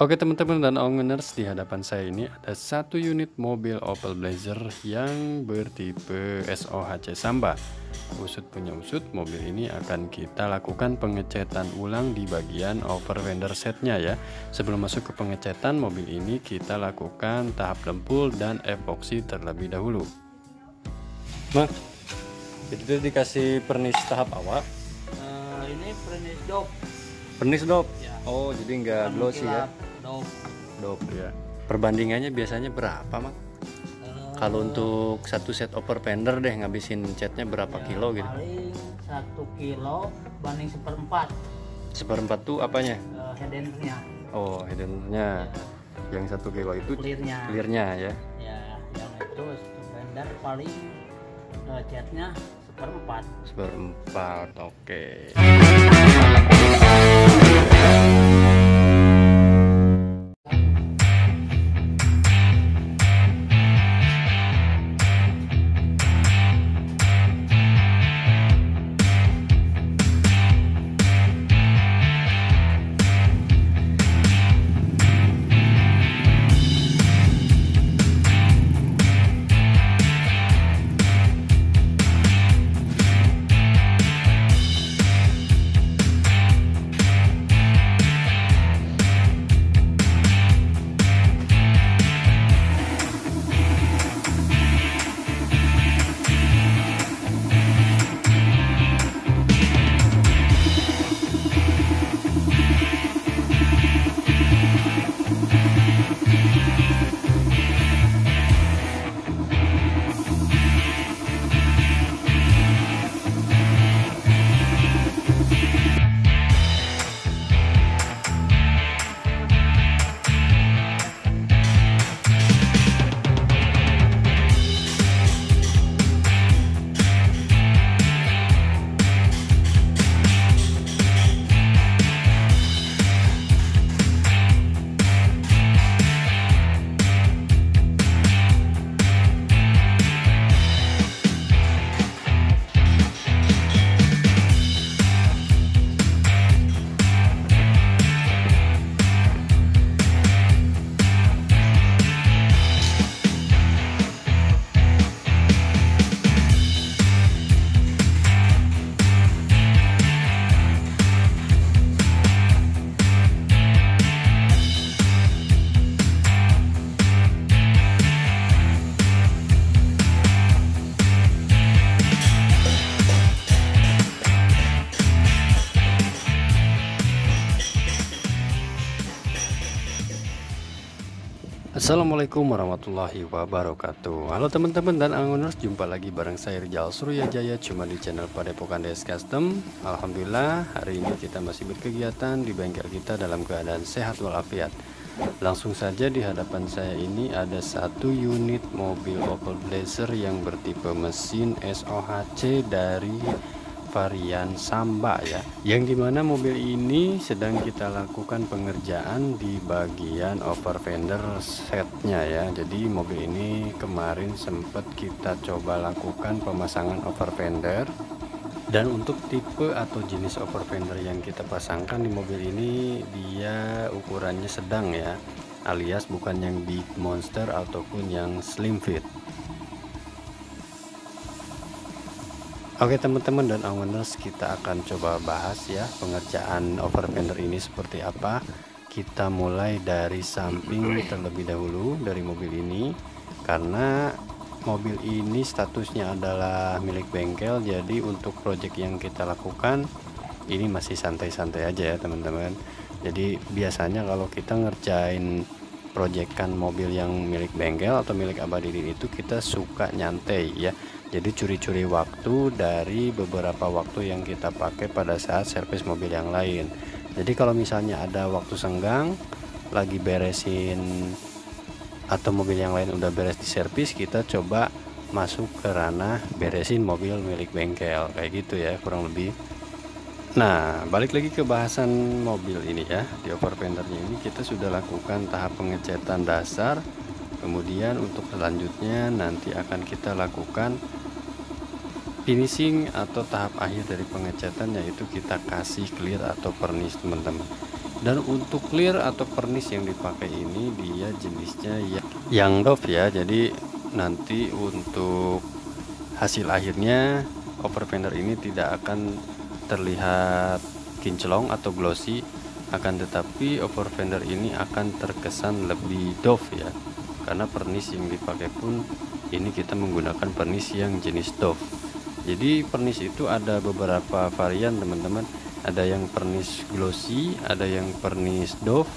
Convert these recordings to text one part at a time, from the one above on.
Oke teman-teman dan owners, di hadapan saya ini ada satu unit mobil Opel Blazer yang bertipe SOHC Samba. Usut punya usut, mobil ini akan kita lakukan pengecetan ulang di bagian over fender setnya ya. Sebelum masuk ke pengecetan mobil ini, kita lakukan tahap lempul dan epoksi terlebih dahulu. Mak, itu dikasih pernis tahap awal. Ini pernis dop. Pernis dop. Ya. Oh, jadi nggak glossy ya? Dop ya. Perbandingannya biasanya berapa, Mak? Kalau untuk satu set over fender deh ngabisin catnya berapa kilo gitu? Paling 1 kilo banding 1/4. 1/4 tuh apanya? Headennya. Oh, headennya. Yang 1 kilo itu clearnya ya. Ya, yang itu fender paling catnya 1/4. 1/4, oke. Assalamualaikum warahmatullahi wabarakatuh. Halo teman-teman dan owners, jumpa lagi bareng saya Rijal Suryajaya cuma di channel Padepokan DS Custom. Alhamdulillah hari ini kita masih berkegiatan di bengkel kita dalam keadaan sehat walafiat. Langsung saja di hadapan saya ini ada satu unit mobil Opel Blazer yang bertipe mesin SOHC dari varian Samba ya, yang dimana mobil ini sedang kita lakukan pengerjaan di bagian over fender setnya ya. Jadi mobil ini kemarin sempat kita coba lakukan pemasangan over fender, dan untuk tipe atau jenis over fender yang kita pasangkan di mobil ini dia ukurannya sedang ya, alias bukan yang big monster ataupun yang slim fit. Oke teman-teman dan owners, kita akan coba bahas ya pengerjaan over fender ini seperti apa. Kita mulai dari samping terlebih dahulu dari mobil ini, karena mobil ini statusnya adalah milik bengkel. Jadi untuk project yang kita lakukan ini masih santai-santai aja ya teman-teman. Jadi biasanya kalau kita ngerjain proyekkan mobil yang milik bengkel atau milik abadi itu kita suka nyantai ya. Jadi curi-curi waktu dari beberapa waktu yang kita pakai pada saat servis mobil yang lain. Jadi kalau misalnya ada waktu senggang lagi beresin atau mobil yang lain udah beres di servis, kita coba masuk ke ranah beresin mobil milik bengkel kayak gitu ya kurang lebih. Nah, balik lagi ke bahasan mobil ini ya. Di over fendernya ini kita sudah lakukan tahap pengecetan dasar. Kemudian untuk selanjutnya nanti akan kita lakukan finishing atau tahap akhir dari pengecetan, yaitu kita kasih clear atau pernis teman-teman. Dan untuk clear atau pernis yang dipakai ini dia jenisnya yang doff ya. Jadi nanti untuk hasil akhirnya over fender ini tidak akan terlihat kinclong atau glossy, akan tetapi over fender ini akan terkesan lebih doff ya, karena pernis yang dipakai pun ini kita menggunakan pernis yang jenis doff. Jadi pernis itu ada beberapa varian teman-teman, ada yang pernis glossy, ada yang pernis doff,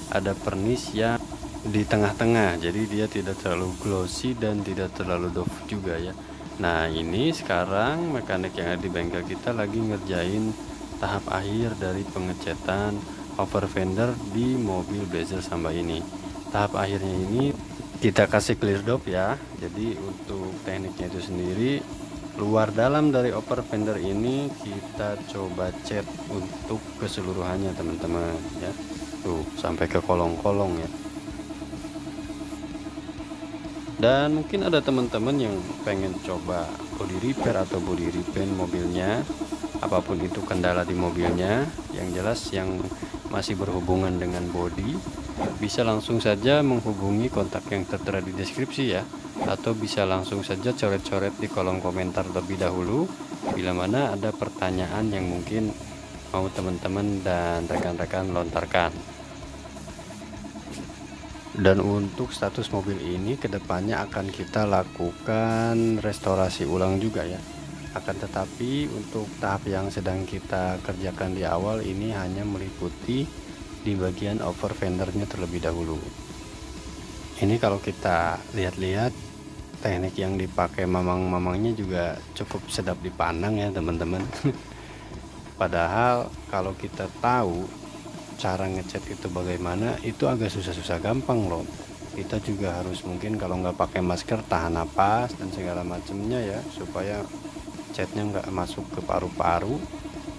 ada pernis yang di tengah-tengah, jadi dia tidak terlalu glossy dan tidak terlalu doff juga ya. Nah ini sekarang mekanik yang ada di bengkel kita lagi ngerjain tahap akhir dari pengecetan over fender di mobil Blazer Samba ini. Tahap akhirnya ini kita kasih clear dop ya. Jadi untuk tekniknya itu sendiri, luar dalam dari over fender ini kita coba cat untuk keseluruhannya teman-teman ya. Tuh sampai ke kolong-kolong ya. Dan mungkin ada teman-teman yang pengen coba body repair atau body repaint mobilnya, apapun itu kendala di mobilnya, yang jelas yang masih berhubungan dengan body, bisa langsung saja menghubungi kontak yang tertera di deskripsi ya, atau bisa langsung saja coret-coret di kolom komentar lebih dahulu bila mana ada pertanyaan yang mungkin mau teman-teman dan rekan-rekan lontarkan. Dan untuk status mobil ini kedepannya akan kita lakukan restorasi ulang juga ya. Akan tetapi untuk tahap yang sedang kita kerjakan di awal ini hanya meliputi di bagian over fendernya terlebih dahulu. Ini kalau kita lihat-lihat teknik yang dipakai mamang-mamangnya juga cukup sedap dipandang ya teman-teman. Padahal kalau kita tahu cara ngecat itu bagaimana, itu agak susah-susah gampang loh. Kita juga harus mungkin kalau nggak pakai masker tahan napas dan segala macamnya ya, supaya catnya nggak masuk ke paru-paru.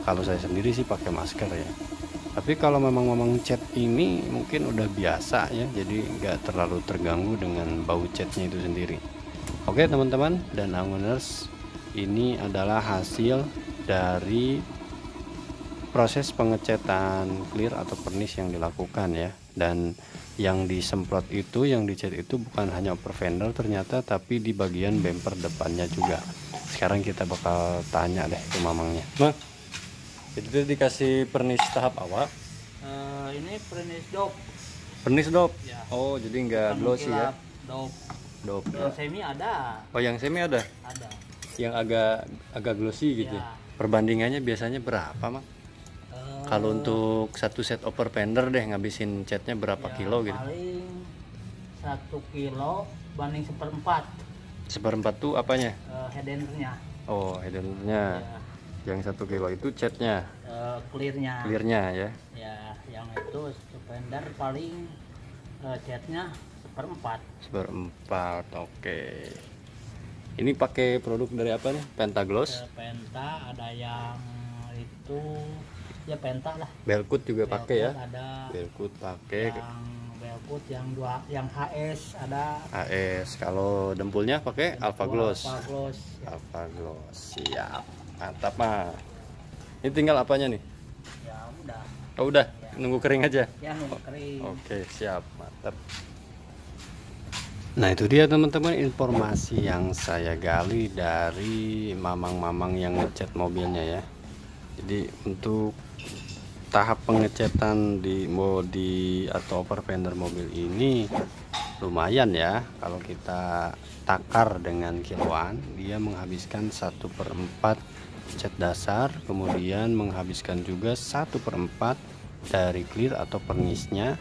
Kalau saya sendiri sih pakai masker ya, tapi kalau memang cat ini mungkin udah biasa ya, jadi nggak terlalu terganggu dengan bau catnya itu sendiri. Oke teman-teman dan Angoners, ini adalah hasil dari proses pengecetan clear atau pernis yang dilakukan ya. Dan yang disemprot itu, yang dicat itu bukan hanya over fender ternyata, tapi di bagian bumper depannya juga. Sekarang kita bakal tanya deh ke mamangnya. Bang, itu dikasih pernis tahap awal? Ini pernis dop. Pernis dop Ya. Oh jadi nggak glossy ya? Dop Ya. yang semi ada. Oh yang semi ada yang agak glossy gitu Ya. Perbandingannya biasanya berapa Mang? Kalau untuk satu set over fender deh ngabisin catnya berapa kilo gitu? Paling 1 kilo banding 1/4. 1/4 tuh apanya? Headendernya. Oh headendernya. Ya. Yang 1 kilo itu catnya, Clearnya ya. Ya, yang itu fender paling catnya 1/4. 1/4. Oke. Ini pakai produk dari apa nih? Pentagloss? Penta ada yang itu ya Penta lah. Belkut juga pakai ya? Ada Belkut pakai. yang Belkut yang HS ada. AS. Kalau dempulnya pakai Alpha Gloss. Ya. Alpha Gloss. Siap. Mantap mah. Ini tinggal apanya nih? Ya udah. Oh udah, Ya. nunggu kering aja. Ya nunggu kering. Oke, siap. Mantap. Nah itu dia teman-teman informasi yang saya gali dari mamang-mamang yang ngecat mobilnya ya. Jadi untuk tahap pengecetan di bodi atau over fender mobil ini lumayan ya. Kalau kita takar dengan kiloan, dia menghabiskan 1/4 cat dasar, kemudian menghabiskan juga 1/4 dari clear atau pernisnya.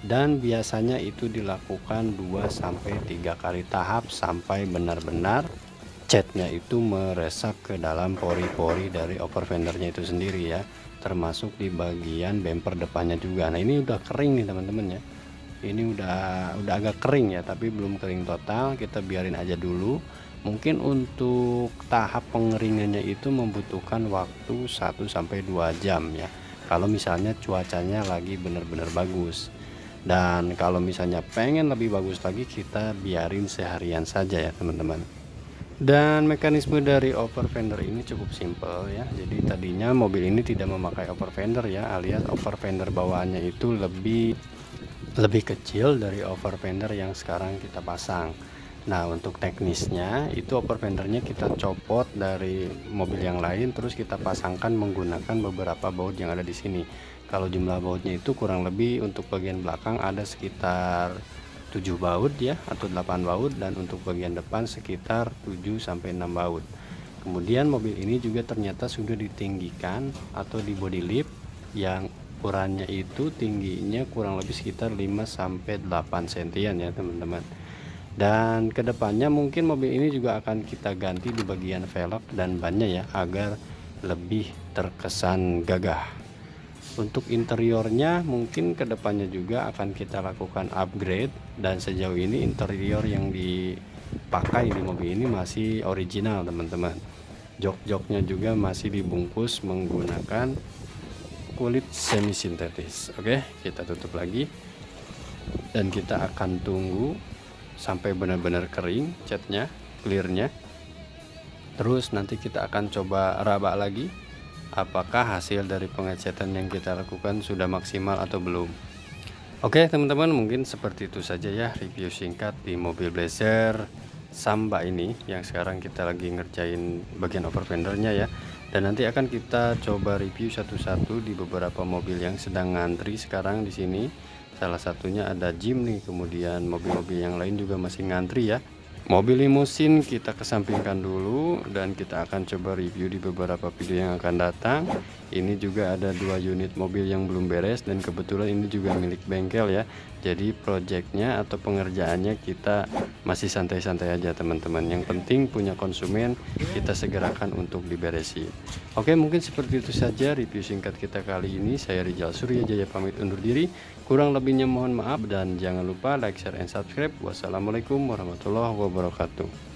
Dan biasanya itu dilakukan 2-3 kali tahap sampai benar-benar catnya itu meresap ke dalam pori-pori dari over fendernya itu sendiri ya, termasuk di bagian bumper depannya juga. Nah ini udah kering nih teman-teman ya, ini udah agak kering ya, tapi belum kering total. Kita biarin aja dulu. Mungkin untuk tahap pengeringannya itu membutuhkan waktu 1-2 jam ya, kalau misalnya cuacanya lagi benar-benar bagus. Dan kalau misalnya pengen lebih bagus lagi, kita biarin seharian saja ya teman-teman. Dan mekanisme dari over fender ini cukup simpel ya. Jadi tadinya mobil ini tidak memakai over fender ya, alias over fender bawaannya itu lebih kecil dari over fender yang sekarang kita pasang. Nah, untuk teknisnya itu over fendernya kita copot dari mobil yang lain, terus kita pasangkan menggunakan beberapa baut yang ada di sini. Kalau jumlah bautnya itu kurang lebih untuk bagian belakang ada sekitar 7 baut ya, atau 8 baut, dan untuk bagian depan sekitar 7 sampai 6 baut. Kemudian mobil ini juga ternyata sudah ditinggikan atau di body lift yang ukurannya itu tingginya kurang lebih sekitar 5 sampai 8 sentian ya teman-teman. Dan kedepannya mungkin mobil ini juga akan kita ganti di bagian velg dan bannya ya, agar lebih terkesan gagah. Untuk interiornya mungkin kedepannya juga akan kita lakukan upgrade, dan sejauh ini interior yang dipakai di mobil ini masih original teman-teman. Jok-joknya juga masih dibungkus menggunakan kulit semi sintetis. Oke, kita tutup lagi dan kita akan tunggu sampai benar-benar kering catnya, clearnya. Terus nanti kita akan coba raba lagi apakah hasil dari pengecatan yang kita lakukan sudah maksimal atau belum. Oke teman-teman, mungkin seperti itu saja ya review singkat di mobil Blazer Samba ini yang sekarang kita lagi ngerjain bagian over fendernya ya. Dan nanti akan kita coba review satu-satu di beberapa mobil yang sedang ngantri sekarang di sini. Salah satunya ada Jimny, kemudian mobil-mobil yang lain juga masih ngantri ya. Mobil limusin kita kesampingkan dulu dan kita akan coba review di beberapa video yang akan datang. Ini juga ada 2 unit mobil yang belum beres dan kebetulan ini juga milik bengkel ya. Jadi projectnya atau pengerjaannya kita masih santai-santai aja teman-teman. Yang penting punya konsumen kita segerakan untuk diberesi. Oke, mungkin seperti itu saja review singkat kita kali ini. Saya Rizal Suryajaya pamit undur diri. Kurang lebihnya mohon maaf dan jangan lupa like, share, and subscribe. Wassalamualaikum warahmatullahi wabarakatuh.